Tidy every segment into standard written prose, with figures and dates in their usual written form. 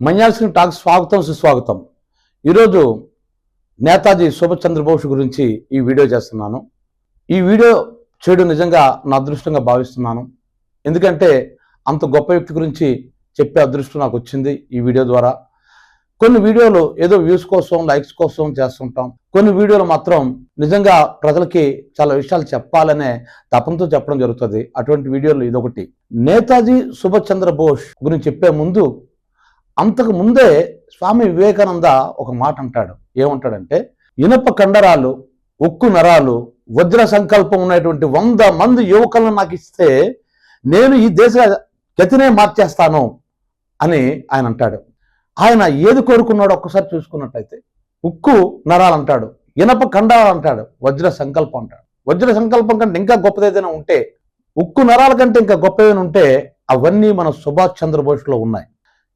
మన్యాల్సిన talk స్వాగతం సుస్వాగతం. ఈరోజు నేతాజీ సుభాష్ చంద్రబోస్ గురించి ఈ వీడియో చేస్తున్నాను. ఈ వీడియో చేయడం నిజంగా నా అదృష్టంగా భావిస్తున్నాను. ఎందుకంటే అంత గొప్ప వ్యక్తి గురించి చెప్పే అదృష్టం నాకు వచ్చింది ఈ వీడియో ద్వారా. కొన్ని వీడియోలు ఏదో వ్యూస్ కోసం లైక్స్ కోసం చేస్తుంటాం. కొన్ని వీడియోలు మాత్రం నిజంగా ప్రజలకి చాలా విషయాలు చెప్పాలనే తపంతో చెప్పడం జరుగుతుంది. అటువంటి వీడియోలు ఇదొకటి. నేతాజీ సుభాష్ చంద్రబోస్ గురించి చెప్పే ముందు అంతకు ముందే స్వామి వివేకానంద ఒక మాట అంటాడు. ఏమంటాడంటే, ఇనప కండరాలు, ఉక్కు నరాలు, వజ్ర సంకల్పం ఉన్నటువంటి 100 మంది యువకులను నాకు ఇస్తే నేను ఈ దేశ గతినే మార్చేస్తాను అని ఆయన అంటాడు. ఆయన ఏది కోరుకున్నాడో ఒక్కసారి చూసుకున్నట్టయితే ఉక్కు నరాలు అంటాడు, ఇనప కండరాలు అంటాడు, వజ్ర సంకల్పం అంటాడు. వజ్ర సంకల్పం కంటే ఇంకా గొప్పదేదైనా ఉంటే, ఉక్కు నరాల కంటే ఇంకా గొప్పదైనా ఉంటే అవన్నీ మన సుభాష్ చంద్రబోస్లో ఉన్నాయి.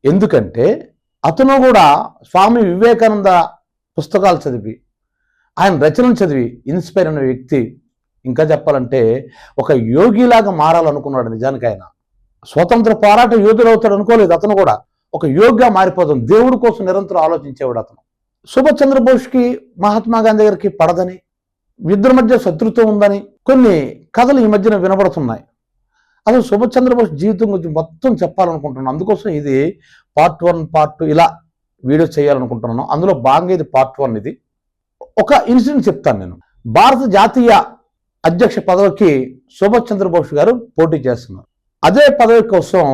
ఎందుకంటే అతను కూడా స్వామి వివేకానంద పుస్తకాలు చదివి, ఆయన రచనలు చదివి ఇన్స్పైర్ అయిన వ్యక్తి. ఇంకా చెప్పాలంటే ఒక యోగిలాగా మారాలనుకున్నాడు. నిజానికి ఆయన స్వతంత్ర పోరాట యోధుడు అవుతాడు అనుకోలేదు. అతను కూడా ఒక యోగిగా మారిపోతాం, దేవుడి కోసం నిరంతరం ఆలోచించేవాడు అతను. సుభాష్ చంద్రబోస్కి మహాత్మా గాంధీ గారికి పడదని, ఇద్దరి మధ్య శత్రుత్వం ఉందని కొన్ని కథలు ఈ మధ్యన వినబడుతున్నాయి. అసలు సుభాష్ చంద్రబోస్ జీవితం గురించి మొత్తం చెప్పాలనుకుంటున్నాను. అందుకోసం ఇది పార్ట్ 1 పార్ట్ 2 ఇలా వీడియో చేయాలనుకుంటున్నాను. అందులో భాగంగా ఇది పార్ట్ 1. ఇది ఒక ఇన్సిడెంట్ చెప్తాను నేను. భారత జాతీయ అధ్యక్ష పదవికి సుభాష్ చంద్రబోస్ గారు పోటీ చేస్తున్నారు. అదే పదవి కోసం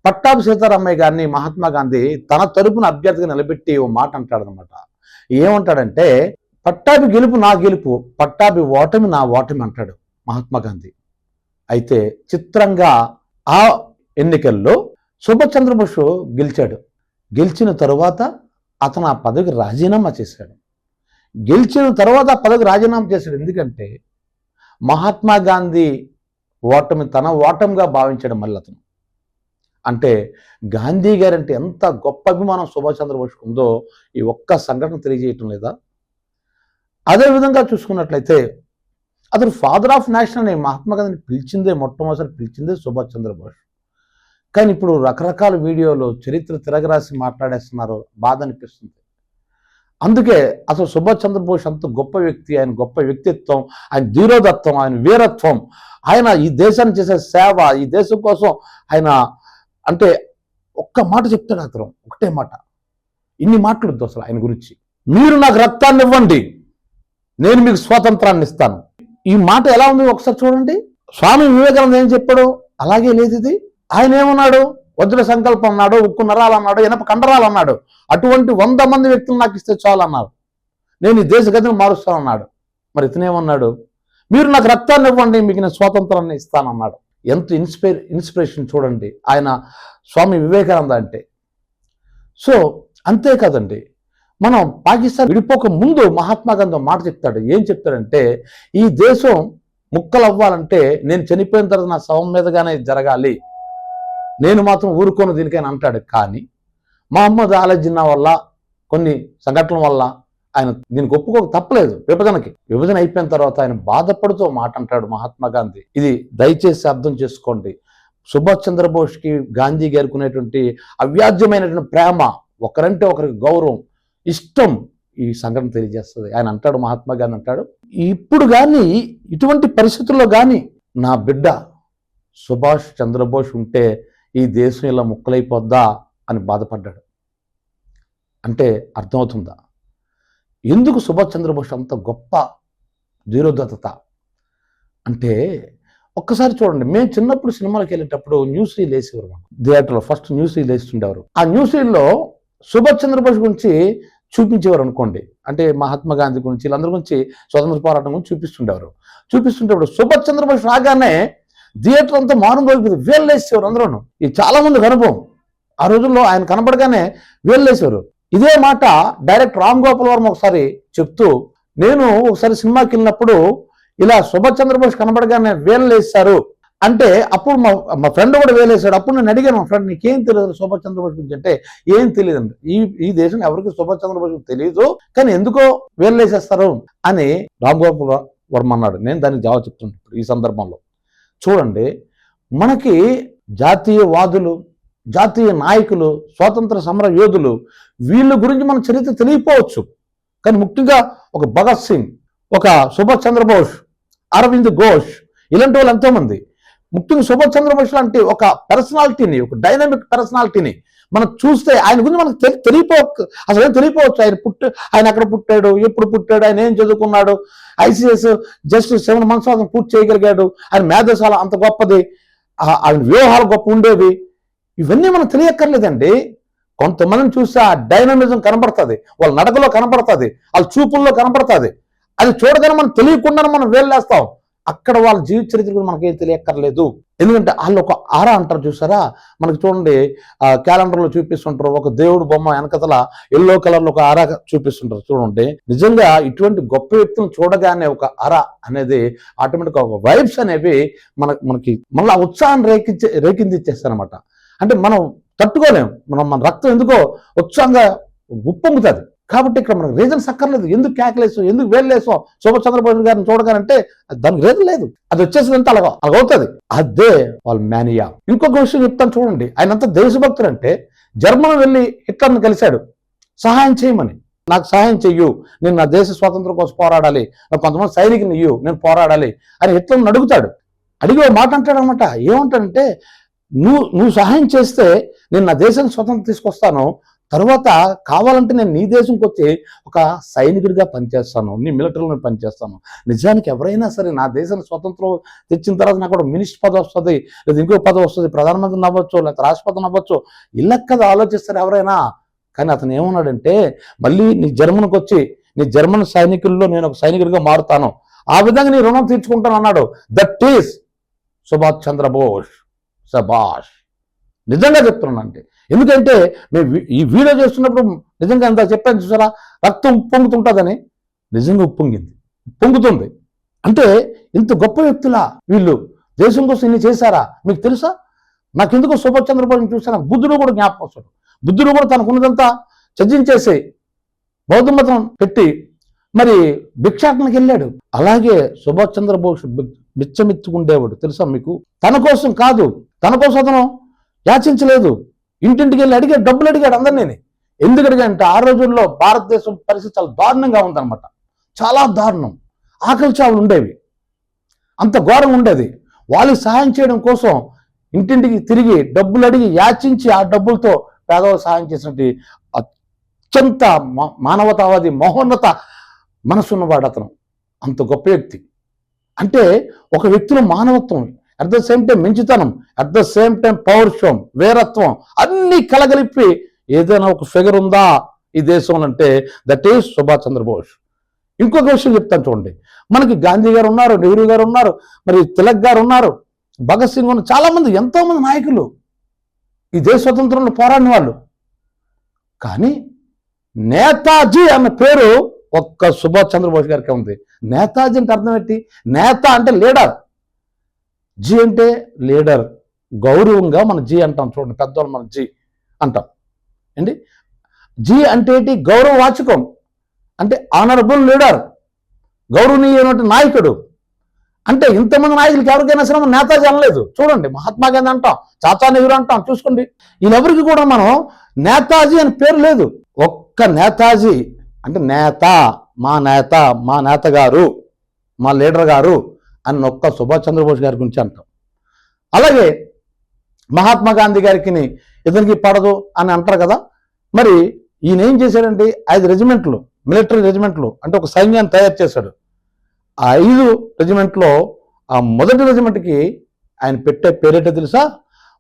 పట్టాభి సీతారామయ్య గారిని మహాత్మా గాంధీ తన తరపున అభ్యర్థిగా నిలబెట్టి ఓ మాట అంటాడనమాట. ఏమంటాడంటే, పట్టాభి గెలుపు నా గెలుపు, పట్టాభి ఓటమి నా ఓటమి అంటాడు మహాత్మా గాంధీ. అయితే చిత్రంగా ఆ ఎన్నికల్లో సుభాష్ చంద్రబోస్ గెలిచాడు. గెలిచిన తరువాత అతను ఆ పదవికి రాజీనామా చేశాడు. గెలిచిన తర్వాత ఆ పదవికి రాజీనామా చేశాడు. ఎందుకంటే మహాత్మా గాంధీ ఓటమి తన ఓటమిగా భావించాడు మళ్ళీ అతను. అంటే గాంధీ గారంటే ఎంత గొప్ప అభిమానం సుభాష్ చంద్రబోస్కి ఉందో ఈ ఒక్క సంఘటన తెలియజేయటం లేదా? అదేవిధంగా చూసుకున్నట్లయితే అతను ఫాదర్ ఆఫ్ నేషన్ అని మహాత్మా గాంధీని పిలిచిందే, మొట్టమొదటి పిలిచిందే సుభాష్ చంద్రబోస్. కానీ ఇప్పుడు రకరకాల వీడియోలు చరిత్ర తిరగరాసి మాట్లాడేస్తున్నారు, బాధ అనిపిస్తుంది. అందుకే అసలు సుభాష్ చంద్రబోస్ అంత గొప్ప వ్యక్తి, ఆయన గొప్ప వ్యక్తిత్వం, ఆయన ధీరోదత్వం, ఆయన వీరత్వం, ఆయన ఈ దేశాన్ని చేసే సేవ, ఈ దేశం కోసం ఆయన అంటే ఒక్క మాట చెప్తాడు అతను, ఒకటే మాట. ఇన్ని మాట్లాడద్దు అసలు ఆయన గురించి. మీరు నాకు రక్తాన్ని ఇవ్వండి, నేను మీకు స్వాతంత్రాన్ని ఇస్తాను. ఈ మాట ఎలా ఉంది ఒకసారి చూడండి. స్వామి వివేకానంద ఏం చెప్పాడు అలాగే లేదు ఇది. ఆయన ఏమన్నాడు? వజ్ర సంకల్పం అన్నాడు, ఉక్కు నరాలు అన్నాడు, ఇనప కండరాలు అన్నాడు. అటువంటి 100 మంది వ్యక్తులు నాకు ఇస్తే చాలు అన్నారు. నేను ఈ దేశ గతిని మారుస్తానన్నాడు. మరి ఇతనేమన్నాడు? మీరు నాకు రక్తాన్ని ఇవ్వండి, మీకు నేను స్వాతంత్రాన్ని ఇస్తానన్నాడు. ఎంత ఇన్స్పిరేషన్ చూడండి ఆయన స్వామి వివేకానంద అంటే. సో అంతే కదండి, మనం పాకిస్తాన్ విడిపోక ముందు మహాత్మా గాంధీ మాట చెప్తాడు. ఏం చెప్తాడంటే, ఈ దేశం ముక్కలు అవ్వాలంటే నేను చనిపోయిన తర్వాత నా శవం మీదగానే జరగాలి, నేను మాత్రం ఊరుకోను దీనికైనా అంటాడు. కానీ మహమ్మద్ అలీ జిన్నా వల్ల కొన్ని సంఘటనల వల్ల ఆయన దీనికి ఒప్పుకోక తప్పలేదు. విభజన అయిపోయిన తర్వాత ఆయన బాధపడుతూ మాట అంటాడు మహాత్మా గాంధీ. ఇది దయచేసి అర్థం చేసుకోండి. సుభాష్ చంద్రబోస్కి గాంధీ గారికి ఉన్నటువంటి అవ్యాజ్యమైనటువంటి ప్రేమ, ఒకరంటే ఒకరికి గౌరవం, ఇష్టం ఈ సంఘటన తెలియజేస్తుంది. ఆయన అంటాడు, మహాత్మా గాంధీ అంటాడు, ఇప్పుడు కానీ ఇటువంటి పరిస్థితుల్లో కానీ నా బిడ్డ సుభాష్ చంద్రబోస్ ఉంటే ఈ దేశం ఇలా ముక్కలైపోద్దా అని బాధపడ్డాడు. అంటే అర్థమవుతుందా ఎందుకు సుభాష్ చంద్రబోస్ అంత గొప్ప ధీరోదత్త అంటే? ఒక్కసారి చూడండి, మేము చిన్నప్పుడు సినిమాలకు వెళ్ళేటప్పుడు న్యూస్ రీల్ వేసేవారు. థియేటర్లో ఫస్ట్ న్యూస్ రీల్ వేస్తుండేవారు. ఆ న్యూస్ రీల్లో సుభాష్ చంద్రబోస్ గురించి చూపించేవారు అనుకోండి. అంటే మహాత్మా గాంధీ గురించి, వీళ్ళందరి గురించి, స్వతంత్ర పోరాటం గురించి చూపిస్తుండేవాడు. సుభాష్ చంద్రబోస్ రాగానే థియేటర్ అంతా మారు దొరికింది, వేలు వేసేవారు అందరూ. ఇది చాలా మందికి అనుభవం. ఆ రోజుల్లో ఆయన కనబడగానే వేలు వేసేవారు. ఇదే మాట డైరెక్టర్ రామ్ గోపాల్ వర్మ ఒకసారి చెప్తూ, నేను ఒకసారి సినిమాకి వెళ్ళినప్పుడు ఇలా సుభాష్ చంద్రబోస్ కనబడగానే వేలు వేస్తారు అంటే, అప్పుడు మా ఫ్రెండ్ కూడా వేలేసాడు. అప్పుడు నేను అడిగాను, మా ఫ్రెండ్ నీకేం తెలియదు సుభాష్ చంద్రబోస్ గురించి అంటే, ఏం తెలియదండి, ఈ దేశం ఎవరికి సుభాష్ చంద్రబోస్ తెలియదు, కానీ ఎందుకో వేలేసేస్తారు అని రామ్ గోపాల్ వర్మ అన్నాడు. నేను దానికి జవాబు చెప్తున్నాను ఇప్పుడు ఈ సందర్భంలో. చూడండి, మనకి జాతీయవాదులు, జాతీయ నాయకులు, స్వాతంత్ర సమర యోధులు, వీళ్ళ గురించి మన చరిత్ర తెలియకపోవచ్చు. కానీ ముఖ్యంగా ఒక భగత్ సింగ్, ఒక సుభాష్ చంద్రబోస్, అరవింద్ ఘోష్, ఇలాంటి వాళ్ళు ఎంతోమంది. ముఖ్యంగా సుభాష్ చంద్రబోస్ లాంటి ఒక పర్సనాలిటీని, ఒక డైనమిక్ పర్సనాలిటీని మనం చూస్తే ఆయన గురించి మనకు అసలు ఏం తెలియపోవచ్చు. ఆయన ఎక్కడ పుట్టాడు, ఎప్పుడు పుట్టాడు, ఆయన ఏం చదువుకున్నాడు, ICS జస్ట్ 7 months అతను పూర్తి చేయగలిగాడు, ఆయన మేధశాల అంత గొప్పది, ఆయన వ్యూహాలు గొప్ప ఉండేవి, ఇవన్నీ మనకు తెలియక్కర్లేదండి. కొంతమందిని చూస్తే ఆ డైనమిజం కనబడుతుంది, వాళ్ళ నడకలో కనబడుతుంది, వాళ్ళ చూపుల్లో కనబడుతుంది. అది చూడగానే మనం తెలియకుండానే మనం వేళ్ళేస్తాం. అక్కడ వాళ్ళ జీవిత చరిత్ర మనకేం తెలియక్కర్లేదు. ఎందుకంటే వాళ్ళు ఒక ఆరా అంటారు చూసారా, మనకి చూడండి క్యాలెండర్లో చూపిస్తుంటారు, ఒక దేవుడు బొమ్మ వెనకతల ఎల్లో కలర్లో ఒక ఆరా చూపిస్తుంటారు. చూడండి, నిజంగా ఇటువంటి గొప్ప వ్యక్తులను చూడగానే ఒక ఆరా అనేది ఆటోమేటిక్గా ఒక వైబ్స్ అనేవి మనకి మళ్ళీ ఉత్సాహాన్ని రేకిందిచ్చేస్తారనమాట. అంటే మనం తట్టుకోలేము, మన రక్తం ఎందుకో ఉత్సాహంగా ఉప్పొంగుతుంది. కాబట్టి ఇక్కడ మనకు రీజన్స్ అక్కర్లేదు, ఎందుకు కేకలేసాం, ఎందుకు వేలేసాం సుభాష్ చంద్రబోస్ గారిని చూడగానంటే దానికి రీజన్ లేదు, అది వచ్చేసిందంటే అలాగవుతుంది. అదే వాళ్ళ మేనియా. ఇంకొక విషయం చెప్తాను చూడండి, ఆయన అంత దేశభక్తుడు అంటే జర్మనీ వెళ్ళి హిట్లర్ని కలిశాడు సహాయం చేయమని. నాకు సహాయం చెయ్యు, నేను నా దేశ స్వాతంత్రం కోసం పోరాడాలి, నాకు కొంతమంది సైనికుని ఇయ్యు, నేను పోరాడాలి అని హిట్లర్ని అడుగుతాడు. అడిగి ఒక మాట అంటాడు అనమాట, ఏమంటాడంటే నువ్వు సహాయం చేస్తే నేను నా దేశానికి స్వతంత్రం తీసుకొస్తాను, తర్వాత కావాలంటే నేను నీ దేశంకి వచ్చి ఒక సైనికుడిగా పనిచేస్తాను, నీ మిలిటరీలో పనిచేస్తాను. నిజానికి ఎవరైనా సరే నా దేశానికి స్వతంత్రం తెచ్చిన తర్వాత నాకు కూడా మినిస్టర్ పదవి వస్తుంది, లేదా ఇంకో పదవి వస్తుంది, ప్రధానమంత్రిని అవ్వచ్చు, లేదా రాష్ట్రపతిని అవ్వచ్చు, ఇలా కదా ఆలోచిస్తారు ఎవరైనా. కానీ అతను ఏమన్నాడంటే, మళ్ళీ నీ జర్మనీకి వచ్చి నీ జర్మన్ సైనికుల్లో నేను ఒక సైనికుడిగా మారుతాను, ఆ విధంగా నీ రుణం తీర్చుకుంటాను అన్నాడు. That is Subhash Chandrabose. సభాష్. నిజంగా చెప్తున్నాను. అంటే ఎందుకంటే మేము ఈ వీడియో చేస్తున్నప్పుడు నిజంగా ఎంత చెప్పాను చూసారా, రక్తం ఉప్పొంగుతుంటుందని, నిజంగా పొంగుతుంది. అంటే ఇంత గొప్ప వ్యక్తులా వీళ్ళు, దేశం కోసం ఇన్ని చేశారా మీకు తెలుసా? నాకెందుకో సుభాష్ చంద్రబోస్ చూసాను, బుద్ధుడు కూడా జ్ఞాపకం వస్తాడు. బుద్ధుడు కూడా తనకున్నదంతా త్యజించేసి బౌద్ధ మతం పెట్టి మరి భిక్షాటనకి వెళ్ళాడు. అలాగే సుభాష్ చంద్రబోస్ బిచ్చమెత్తుకుండేవాడు తెలుసా మీకు. తన కోసం కాదు, తన కోసం అతను యాచించలేదు, ఇంటింటికి వెళ్ళి అడిగాడు, డబ్బులు అడిగాడు అందరినీ. ఎందుకు అడిగాడంటే ఆ రోజుల్లో భారతదేశం పరిస్థితి చాలా దారుణంగా ఉందన్నమాట, చాలా దారుణం, ఆకలి చావులు ఉండేవి, అంత ఘోరంగా ఉండేది. వాళ్ళకి సహాయం చేయడం కోసం ఇంటింటికి తిరిగి డబ్బులు అడిగి యాచించి ఆ డబ్బులతో పేదవాళ్ళు సహాయం చేసినట్టు అత్యంత మానవతావాది మహోన్నత మనసున్నవాడు అతను, అంత గొప్ప వ్యక్తి. అంటే ఒక వ్యక్తిలో మానవత్వం, అట్ ద సేమ్ టైం మంచితనం, అట్ ద సేమ్ టైం పౌరుషం, వీరత్వం అన్ని కలగలిపి ఏదైనా ఒక ఫిగర్ ఉందా ఈ దేశంలో అంటే దట్ ఈస్ సుభాష్ చంద్రబోస్. ఇంకొక విషయం చెప్తాను చూడండి, మనకి గాంధీ గారు ఉన్నారు, నెహ్రూ గారు ఉన్నారు, మరి తిలక్ గారు ఉన్నారు, భగత్ సింగ్ ఉన్నారు, చాలా మంది ఎంతో మంది నాయకులు ఈ దేశ స్వతంత్రంలో పోరాడిన వాళ్ళు. కానీ నేతాజీ అన్న పేరు ఒక్క సుభాష్ చంద్రబోస్ గారికి ఉంది. నేతాజీ అంటే అర్థం ఏంటి? నేత అంటే లీడర్, జీ అంటే లీడర్, గౌరవంగా మన జీ అంటాం చూడండి, పెద్దవాళ్ళు మన జీ అంటాం అండి. జీ అంటే ఏంటి? గౌరవవాచకం, అంటే ఆనరబుల్ లీడర్, గౌరవనీయమైన నాయకుడు. అంటే ఇంతమంది నాయకులకి ఎవరికైనా సరే మనం నేతాజీ అనలేదు. చూడండి, మహాత్మా గాంధీ అంటాం, చాచా నెహ్రూ అంటాం, చూసుకోండి, వీళ్ళెవరికి కూడా మనం నేతాజీ అని పేరు లేదు. ఒక్క నేతాజీ అంటే నేత, మా నేత గారు, మా లీడర్ గారు అని ఒక్క సుభాష్ చంద్రబోస్ గారి గురించి అంటాం. అలాగే మహాత్మా గాంధీ గారికి ఇతనికి పడదు అని అంటారు కదా. మరి ఈయన ఏం చేశాడంటే 5 రెజిమెంట్లు, మిలిటరీ రెజిమెంట్లు, అంటే ఒక సైన్యాన్ని తయారు చేశాడు. ఆ 5 రెజిమెంట్లో ఆ మొదటి రెజిమెంట్కి ఆయన పెట్టే పేరేటో తెలుసా?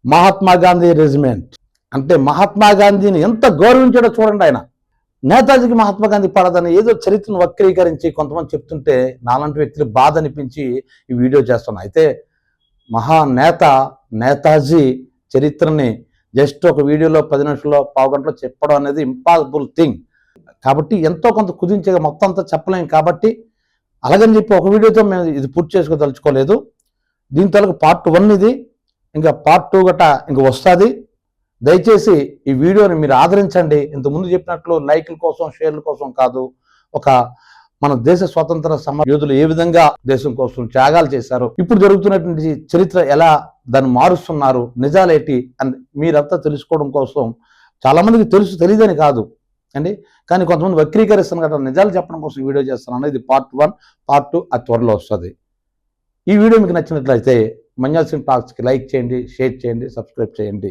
మహాత్మా గాంధీ రెజిమెంట్. అంటే మహాత్మా గాంధీని ఎంత గౌరవించాడో చూడండి ఆయన. నేతాజీకి మహాత్మా గాంధీ పడదని ఏదో చరిత్రను వక్రీకరించి కొంతమంది చెప్తుంటే నాలాంటి వ్యక్తులు బాధ అనిపించి ఈ వీడియో చేస్తున్నాను. అయితే నేతాజీ చరిత్రని జస్ట్ ఒక వీడియోలో 10 నిమిషాల్లో, పావు గంటలో చెప్పడం అనేది ఇంపాసిబుల్ థింగ్. కాబట్టి ఎంతో కొంత కుదించే మొత్తం అంతా చెప్పలేం. కాబట్టి అలాగని చెప్పి ఒక వీడియోతో మేము ఇది పూర్తి చేసుకోదలుచుకోలేదు. దీని తరకు పార్ట్ 1 ఇది, ఇంకా పార్ట్ 2 గట ఇంక వస్తుంది. దయచేసి ఈ వీడియోని మీరు ఆదరించండి. ఇంతకుముందు చెప్పినట్లు లైక్ల కోసం, షేర్ల కోసం కాదు, ఒక మన దేశ స్వాతంత్ర సమర యోధులు ఏ విధంగా దేశం కోసం త్యాగాలు చేశారు, ఇప్పుడు జరుగుతున్నటువంటి చరిత్ర ఎలా దాన్ని మారుస్తున్నారు, నిజాలేంటి అని మీరంతా తెలుసుకోవడం కోసం చాలా మందికి తెలియదని కాదు అండి, కానీ కొంతమంది వక్రీకరిస్తున్న కదా నిజాలు చెప్పడం కోసం వీడియో చేస్తున్నాను. ఇది పార్ట్ 1, పార్ట్ 2 అది త్వరలో వస్తుంది. ఈ వీడియో మీకు నచ్చినట్లయితే మంజాల్ సింగ్ టాక్స్కి లైక్ చేయండి, షేర్ చేయండి, సబ్స్క్రైబ్ చేయండి.